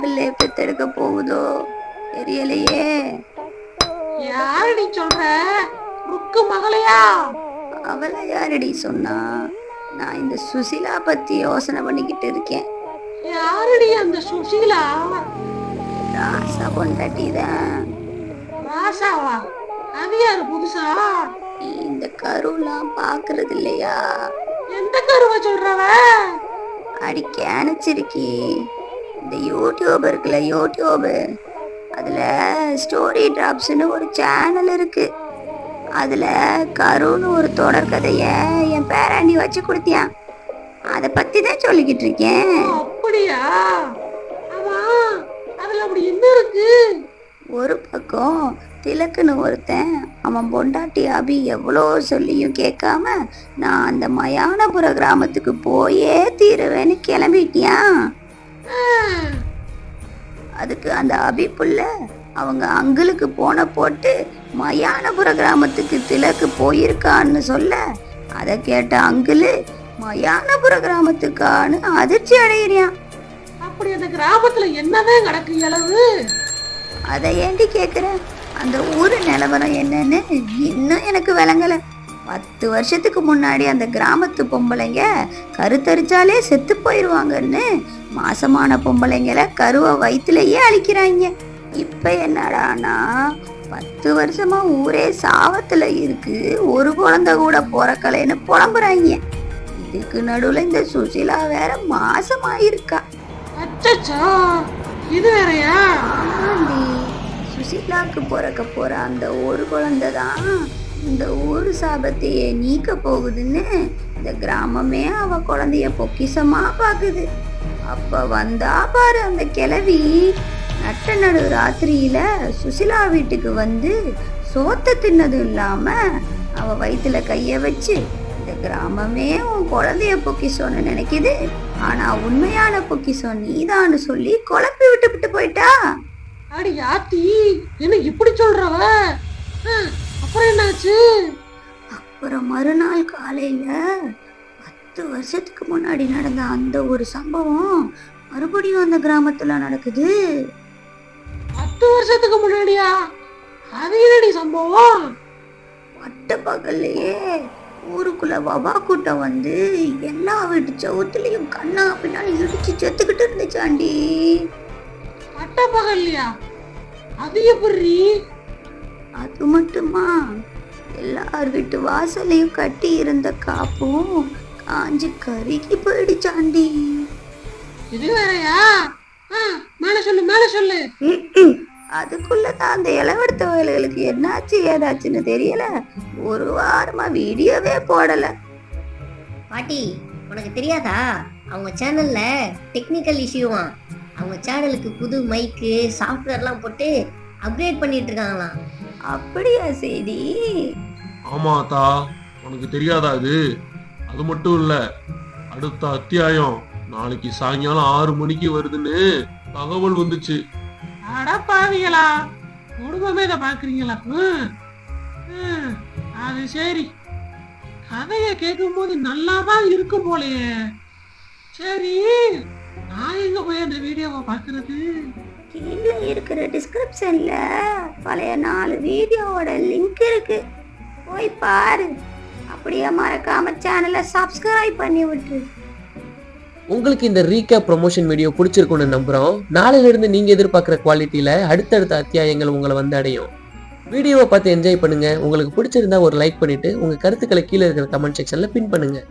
பிள்ளைய பெத்தெடுக்க போகுதோ தெரியலையே. யாரடி சொல்ற? ருக்கு மகளையா? அவளை யாரடி சொன்னா? நான் இந்த சுசிலா பத்தி யோசனை பண்ணிக்கிட்டு இருக்கேன். யாரடி அந்த சுசீலா? ராசா பொண்டாட்டி தான். ராசாவா? அது யாரு புதுசா? இந்த கருலாம் பாக்குறது இல்லையா? எந்த கருவ சொல்றவ? அடி கேனச்சிருக்கி. இந்த யூடியூப் இருக்குல்ல, யூடியூப், அதுல ஸ்டோரி டிராப்ஸ்னு ஒரு சேனல் இருக்கு. அதுல கருன்னு ஒரு தொடர் கதைய என் பேராண்டி வச்சு கொடுத்தியான். அதை பத்தி தான் சொல்லிக்கிட்டு இருக்கேன். அப்படியா? ஆமா, அதுல அப்படி என்ன இருக்கு? ஒரு பக்கம் திலக்குன்னு ஒருத்தன், அவன் பொண்டாட்டி அபி எவ்வளோ சொல்லியும் கேட்காம நான் அந்த மயானபுர கிராமத்துக்கு போயே தீருவேன்னு கிளம்பிட்டியான். அதுக்கு அந்த அபி புள்ள அவங்க அங்கிளுக்கு போன போட்டு மயானபுர கிராமத்துக்கு திலக்கு போயிருக்கான்னு சொல்ல, அதை கேட்ட அங்கிளு மயானபுர கிராமத்துக்கான்னு அதிர்ச்சி அடையிறான். அப்படி அந்த கிராமத்துல என்னதான் கிடக்கு இளவு? அதை ஏண்டி கேக்குற? அந்த ஊரு நிலவரம் என்னன்னு இன்னும் எனக்கு விளங்கல. 10 வருஷத்துக்கு முன்னாடி அந்த கிராமத்து பொம்பளைங்க கருத்தரிச்சாலே செத்து போயிடுவாங்கன்னு மாசமான பொம்பளைங்களை கருவை வயிற்றுலயே அழிக்கிறாங்க. இப்ப என்னடானா 10 வருஷமா ஊரே சாவத்துல இருக்கு, ஒரு குழந்தை கூட பிறக்கலைன்னு புலம்புறாங்க. இதுக்கு நடுவுல இந்த சுசிலா வேற மாசமாயிருக்கா. அச்சச்சோ, இது வேறயா? ஆமாண்டி, சுசிலாக்கு பிறக்க போற அந்த ஒரு குழந்தை தான் இந்த ஊர் சாபத்தையே நீக்க போகுதுன்னு இந்த கிராமமே அவ குழந்தைய பொக்கிஷமா பாக்குது. அப்ப வந்தா பாரு அந்த கிழவி, நட்ட நடு ராத்திரியில சுசிலா வீட்டுக்கு வந்து சோத்த தின்னது இல்லாம அவ வயிற்றுல கைய வச்சு, இந்த கிராமமே உன் குழந்தைய பொக்கிஷம்னு நினைக்குது, ஆனா உண்மையான பொக்கிஷம் நீதான்னு சொல்லி குழப்பி விட்டு போயிட்டா. அடி ஆத்தி, என்ன இப்படி சொல்றவ? அப்புறம் என்னாச்சு? அப்புறம் மறுநாள் காலையில 10 வருஷத்துக்கு முன்னாடி நடந்த அந்த ஒரு சம்பவம் மறுபடியும் அந்த கிராமத்துல நடக்குது. 10 வருஷத்துக்கு முன்னாடியா? அது என்னடி சம்பவம்? பட்ட பகல்லையே ஊருக்குள்ள வபா கூட்டம் வந்து எல்லா வீட்டு சவுத்துலயும் கண்ணா பின்னாடி இடிச்சு செத்துக்கிட்டு இருந்துச்சாண்டி. பட்ட பகல்லையா? அது எப்படி? அது மட்டுமா, எல்லார் வீட்டு வாசலையும் கட்டி இருந்த காப்பும் காஞ்சி கருகி போயிடுச்சாண்டி. இது வேறயா? மேல சொல்லு, மேல சொல்லு. அதுக்குள்ளதான் அந்த இளவெடுத்த வயல்களுக்கு என்னாச்சு ஏதாச்சுன்னு தெரியல, ஒரு வாரமா வீடியோவே போடல. பாட்டி, உனக்கு தெரியாதா? அவங்க சேனல்ல டெக்னிக்கல் இஷ்யூவா. அவங்க சேனலுக்கு புது மைக்கு சாஃப்ட்வேர்லாம் போட்டு அப்கிரேட் பண்ணிட்டு இருக்காங்களாம். அப்படியா செய்தி? ஆமாத்தா, உனக்கு தெரியாதா? அது மட்டும் இல்ல, அடுத்த அத்தியாயம் நாளைக்கு சாயங்காலம் 6 மணிக்கு வருதுன்னு தகவல் வந்துச்சு. அட பாவிகளா, குடும்பமே இதை பாக்குறீங்களா? அது சரி, கதைய கேட்கும் போது நல்லாதான் இருக்கும் போலயே. சரி, நான் எங்க போய் அந்த வீடியோவை பாக்குறது? கீழே இருக்கிற டிஸ்கிரிப்ஷன்ல பழைய 4 வீடியோவோட லிங்க் இருக்கு, போய் பாரு. அப்படியே மறக்காம சேனலை சப்ஸ்கிரைப் பண்ணி விட்டு. உங்களுக்கு இந்த ரீகேப் ப்ரொமோஷன் வீடியோ பிடிச்சிருக்குன்னு நம்புறோம். நாளையில இருந்து நீங்க எதிர்பார்க்குற குவாலிட்டியில அடுத்தடுத்த அத்தியாயங்கள் உங்களை வந்து அடையும். வீடியோவை பார்த்து என்ஜாய் பண்ணுங்க. உங்களுக்கு பிடிச்சிருந்தா ஒரு லைக் பண்ணிட்டு உங்க கருத்துக்களை கீழே இருக்கிற கமெண்ட் செக்ஷன்ல பின் பண்ணுங்க.